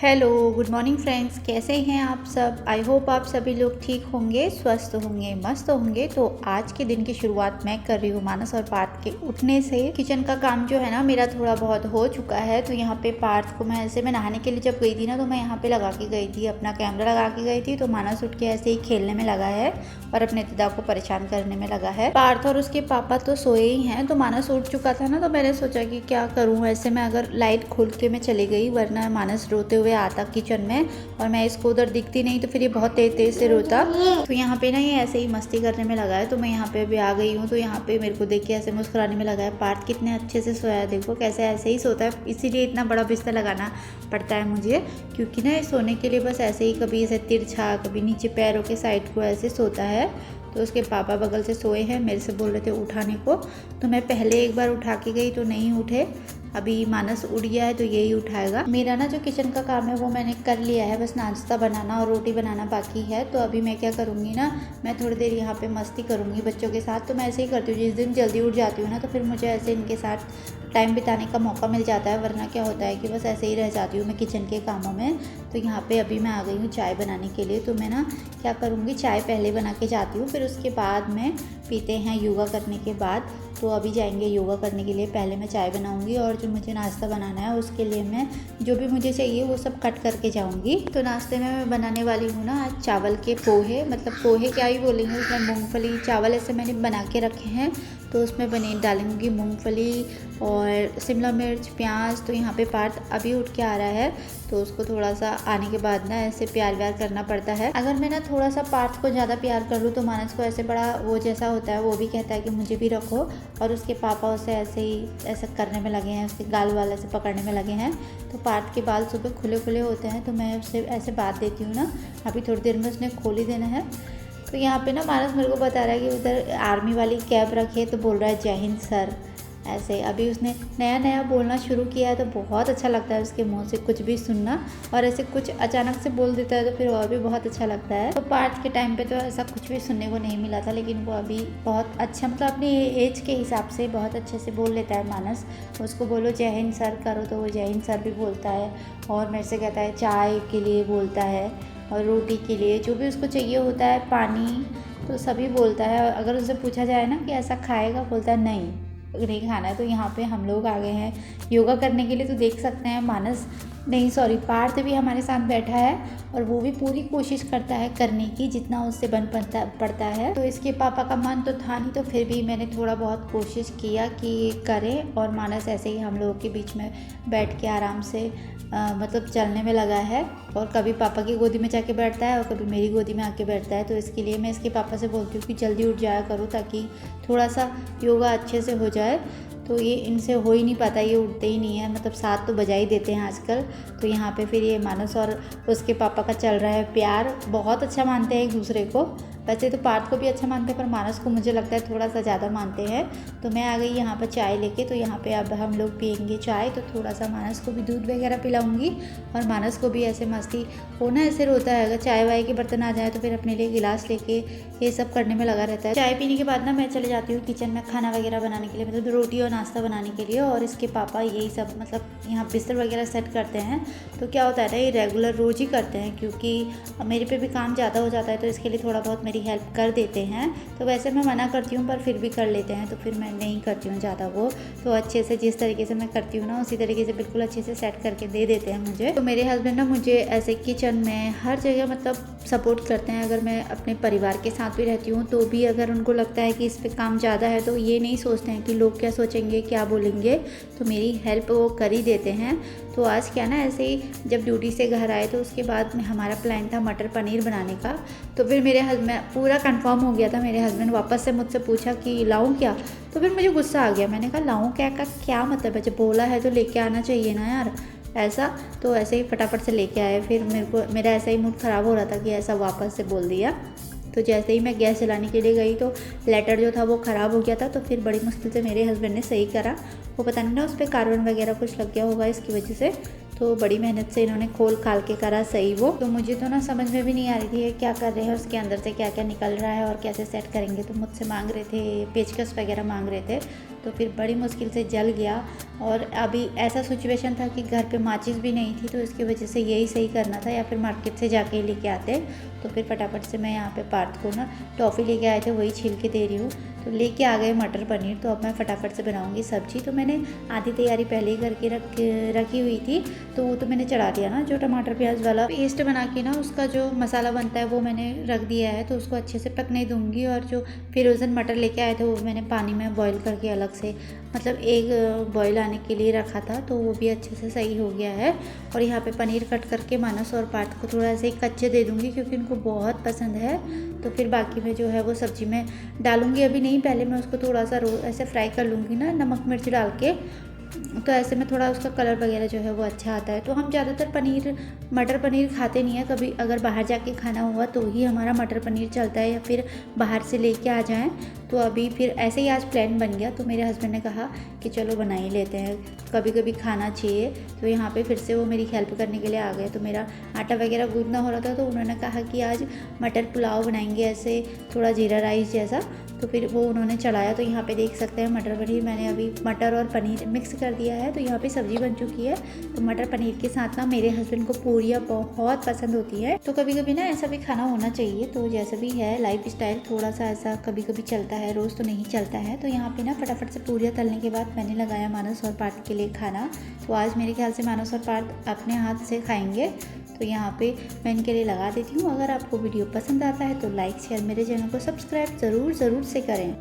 Hello, good morning friends. कैसे हैं आप सब? आई होप आप सभी लोग ठीक होंगे, स्वस्थ होंगे, मस्त होंगे। तो आज के दिन की शुरुआत मैं कर रही हूँ मानस और पार्थ के उठने से। किचन का काम जो है ना मेरा थोड़ा बहुत हो चुका है। तो यहाँ पे पार्थ को मैं नहाने के लिए जब गई थी ना, तो मैं यहाँ पे लगा के गई थी, अपना कैमरा लगा के गई थी। तो मानस उठ के ऐसे ही खेलने में लगा है और अपने पिता को परेशान करने में लगा है। पार्थ और उसके पापा तो सोए ही हैं। तो मानस उठ चुका था ना, तो मैंने सोचा कि क्या करूँ ऐसे में, अगर लाइट खोल के मैं चली गई, वरना मानस रोते हुए आता किचन में और मैं इसको उधर दिखती नहीं तो फिर ये बहुत तेज तेज से रोता। तो यहाँ पे ना ये ऐसे ही मस्ती करने में लगा है। तो मैं यहाँ पे भी आ गई हूँ। तो यहाँ पे मेरे को देख के ऐसे मुस्कुराने में लगा है। पार्थ कितने अच्छे से सोया है, देखो कैसे ऐसे ही सोता है। इसीलिए इतना बड़ा बिस्तर लगाना पड़ता है मुझे, क्योंकि ना ये सोने के लिए बस ऐसे ही कभी ऐसे तिरछा, कभी नीचे पैरों के साइड को ऐसे सोता है। तो उसके पापा बगल से सोए हैं, मेरे से बोल रहे थे उठाने को। तो मैं पहले एक बार उठा के गई तो नहीं उठे। अभी मानस उठ गया है तो यही उठाएगा। मेरा ना जो किचन का काम है वो मैंने कर लिया है, बस नाश्ता बनाना और रोटी बनाना बाकी है। तो अभी मैं क्या करूँगी ना, मैं थोड़ी देर यहाँ पे मस्ती करूँगी बच्चों के साथ। तो मैं ऐसे ही करती हूँ, जिस दिन जल्दी उठ जाती हूँ ना, तो फिर मुझे ऐसे इनके साथ टाइम बिताने का मौका मिल जाता है। वरना क्या होता है कि बस ऐसे ही रह जाती हूँ मैं किचन के कामों में। तो यहाँ पे अभी मैं आ गई हूँ चाय बनाने के लिए। तो मैं ना क्या करूँगी, चाय पहले बना के जाती हूँ, फिर उसके बाद में पीते हैं योगा करने के बाद। तो अभी जाएंगे योगा करने के लिए। पहले मैं चाय बनाऊंगी और जो मुझे नाश्ता बनाना है उसके लिए मैं जो भी मुझे चाहिए वो सब कट करके जाऊंगी। तो नाश्ते में मैं बनाने वाली हूँ ना आज चावल के पोहे, मतलब पोहे क्या ही बोलेंगे, उसमें मूंगफली चावल ऐसे मैंने बना के रखे हैं। तो उसमें डालूंगी मूंगफली और शिमला मिर्च, प्याज। तो यहाँ पे पार्थ अभी उठ के आ रहा है, तो उसको थोड़ा सा आने के बाद ना ऐसे प्यार व्यार करना पड़ता है। अगर मैं ना थोड़ा सा पार्थ को ज़्यादा प्यार कर लूँ तो मानस को ऐसे बड़ा वो जैसा होता है, वो भी कहता है कि मुझे भी रखो। और उसके पापा उसे ऐसे ही ऐसा करने में लगे हैं, उसके गाल वाल ऐसे पकड़ने में लगे हैं। तो पार्थ के बाल सुबह खुले खुले होते हैं, तो मैं उससे ऐसे बात देती हूँ ना, अभी थोड़ी देर में उसने खोल ही देना है। तो यहाँ पे ना मानस मेरे को बता रहा है कि उधर आर्मी वाली कैब रखी है, तो बोल रहा है जय हिंद सर। ऐसे अभी उसने नया नया बोलना शुरू किया है, तो बहुत अच्छा लगता है उसके मुंह से कुछ भी सुनना। और ऐसे कुछ अचानक से बोल देता है तो फिर और भी बहुत अच्छा लगता है। तो पार्थ के टाइम पे तो ऐसा कुछ भी सुनने को नहीं मिला था, लेकिन वो अभी बहुत अच्छा, मतलब अपनी एज के हिसाब से बहुत अच्छे से बोल लेता है मानस। उसको बोलो जय हिंद सर करो तो वो जय हिंद सर भी बोलता है। और मेरे से कहता है चाय के लिए बोलता है, और रोटी के लिए जो भी उसको चाहिए होता है, पानी, तो सभी बोलता है। और अगर उससे पूछा जाए ना कि ऐसा खाएगा, बोलता है नहीं खाना है। तो यहाँ पे हम लोग आ गए हैं योगा करने के लिए। तो देख सकते हैं मानस, नहीं सॉरी, पार्थ भी हमारे साथ बैठा है और वो भी पूरी कोशिश करता है करने की, जितना उससे बन पड़ता है। तो इसके पापा का मन तो था नहीं, तो फिर भी मैंने थोड़ा बहुत कोशिश किया कि करें। और मानस ऐसे ही हम लोगों के बीच में बैठ के आराम से मतलब चलने में लगा है। और कभी पापा की गोदी में जाके बैठता है और कभी मेरी गोदी में आके बैठता है। तो इसके लिए मैं इसके पापा से बोलती हूँ कि जल्दी उठ जाया करो, ताकि थोड़ा सा योगा अच्छे से हो जाए। तो ये इनसे हो ही नहीं पाता, ये उठते ही नहीं है, मतलब 7 तो बजा ही देते हैं आजकल। तो यहाँ पे फिर ये मानस और उसके पापा का चल रहा है प्यार, बहुत अच्छा मानते हैं एक दूसरे को। वैसे तो पार्थ को भी अच्छा मानते हैं, पर मानस को मुझे लगता है थोड़ा सा ज़्यादा मानते हैं। तो मैं आ गई यहाँ पर चाय लेके। तो यहाँ पे अब हम लोग पियेंगे चाय। तो थोड़ा सा मानस को भी दूध वगैरह पिलाऊंगी। और मानस को भी ऐसे मस्ती हो ना, ऐसे रोता है, अगर चाय वाय के बर्तन आ जाए तो फिर अपने लिए गिलास लेके ये सब करने में लगा रहता है। चाय पीने के बाद ना मैं चले जाती हूँ किचन में खाना वगैरह बनाने के लिए, मतलब रोटी और नाश्ता बनाने के लिए। और इसके पापा यही सब मतलब यहाँ बिस्तर वगैरह सेट करते हैं। तो क्या होता है ना, ये रेगुलर रोज़ ही करते हैं, क्योंकि मेरे पे भी काम ज़्यादा हो जाता है, तो इसके लिए थोड़ा बहुत मेरी हेल्प कर देते हैं। तो वैसे मैं मना करती हूँ, पर फिर भी कर लेते हैं, तो फिर मैं नहीं करती हूँ ज़्यादा वो। तो अच्छे से जिस तरीके से मैं करती हूँ ना, उसी तरीके से बिल्कुल अच्छे से सेट करके दे देते हैं मुझे। तो मेरे हस्बैंड ना मुझे ऐसे किचन में हर जगह मतलब सपोर्ट करते हैं। अगर मैं अपने परिवार के साथ भी रहती हूँ तो भी अगर उनको लगता है कि इस पर काम ज़्यादा है, तो ये नहीं सोचते हैं कि लोग क्या सोचेंगे, क्या बोलेंगे। तो मेरी हेल्प वो कर ही देते हैं। तो आज क्या ना, ऐसे ही जब ड्यूटी से घर आए तो उसके बाद में हमारा प्लान था मटर पनीर बनाने का। तो फिर मेरे हस्बैंड पूरा कंफर्म हो गया था, मेरे हस्बैंड वापस से मुझसे पूछा कि लाऊं क्या। तो फिर मुझे गुस्सा आ गया, मैंने कहा लाऊं क्या का क्या मतलब है, जब बोला है तो लेके आना चाहिए ना यार ऐसा। तो ऐसे ही फटाफट से लेके आए। फिर मेरा ऐसा ही मूड ख़राब हो रहा था कि ऐसा वापस से बोल दिया। तो जैसे ही मैं गैस जलाने के लिए गई तो लेटर जो था वो ख़राब हो गया था। तो फिर बड़ी मुश्किल से मेरे हस्बैंड ने सही करा। वो पता नहीं ना उस पर कार्बन वगैरह कुछ लग गया होगा इसकी वजह से। तो बड़ी मेहनत से इन्होंने खोल खाल के करा सही वो। तो मुझे तो ना समझ में भी नहीं आ रही थी क्या कर रहे हैं, उसके अंदर से क्या क्या निकल रहा है और कैसे सेट करेंगे। तो मुझसे मांग रहे थे पेचकस वगैरह मांग रहे थे। तो फिर बड़ी मुश्किल से जल गया। और अभी ऐसा सिचुएशन था कि घर पे माचिस भी नहीं थी, तो इसकी वजह से यही सही करना था या फिर मार्केट से जाके लेके आते। तो फिर फटाफट से मैं यहाँ पे पार्थ को ना टॉफ़ी लेके आए थे, वही छील के दे रही हूँ। तो लेके आ गए मटर पनीर, तो अब मैं फटाफट से बनाऊंगी सब्जी। तो मैंने आधी तैयारी पहले ही करके रखी हुई थी, तो वो तो मैंने चढ़ा दिया ना, जो टमाटर प्याज वाला पेस्ट बना के ना उसका जो मसाला बनता है वो मैंने रख दिया है। तो उसको अच्छे से पकने दूंगी। और जो फिरोज़न मटर लेके आए थे वो मैंने पानी में बॉईल करके अलग से, मतलब एक बॉईल आने के लिए रखा था, तो वो भी अच्छे से सही हो गया है। और यहाँ पे पनीर कट करके मानस और पार्थ को थोड़ा ऐसे ही कच्चे दे दूँगी, क्योंकि उनको बहुत पसंद है। तो फिर बाकी में जो है वो सब्ज़ी में डालूँगी, अभी नहीं, पहले मैं उसको थोड़ा सा ऐसे फ्राई कर लूँगी ना, नमक मिर्च डाल के। तो ऐसे में थोड़ा उसका कलर वगैरह जो है वो अच्छा आता है। तो हम ज़्यादातर मटर पनीर खाते नहीं है, कभी अगर बाहर जाके खाना हुआ तो ही हमारा मटर पनीर चलता है, या फिर बाहर से लेके आ जाएं। तो अभी फिर ऐसे ही आज प्लान बन गया, तो मेरे हस्बैंड ने कहा कि चलो बना ही लेते हैं, कभी कभी खाना चाहिए। तो यहाँ पे फिर से वो मेरी हेल्प करने के लिए आ गए। तो मेरा आटा वगैरह गूंदना हो रहा था, तो उन्होंने कहा कि आज मटर पुलाव बनाएंगे, ऐसे थोड़ा जीरा राइस जैसा। तो फिर वो उन्होंने चढ़ाया। तो यहाँ पे देख सकते हैं मटर पनीर मैंने अभी मटर और पनीर मिक्स कर दिया है। तो यहाँ पे सब्ज़ी बन चुकी है। तो मटर पनीर के साथ ना मेरे हस्बैंड को पूरियाँ बहुत पसंद होती है। तो कभी कभी ना ऐसा भी खाना होना चाहिए। तो जैसा भी है लाइफ स्टाइल, थोड़ा सा ऐसा कभी कभी चलता है, रोज़ तो नहीं चलता है। तो यहाँ पे ना फटाफट से पूरियाँ तलने के बाद मैंने लगाया मानस और पार्थ के लिए खाना। तो आज मेरे ख्याल से मानस और पार्थ अपने हाथ से खाएंगे। तो यहाँ पे मैं इनके लिए लगा देती हूँ। अगर आपको वीडियो पसंद आता है तो लाइक शेयर, मेरे चैनल को सब्सक्राइब ज़रूर से करें।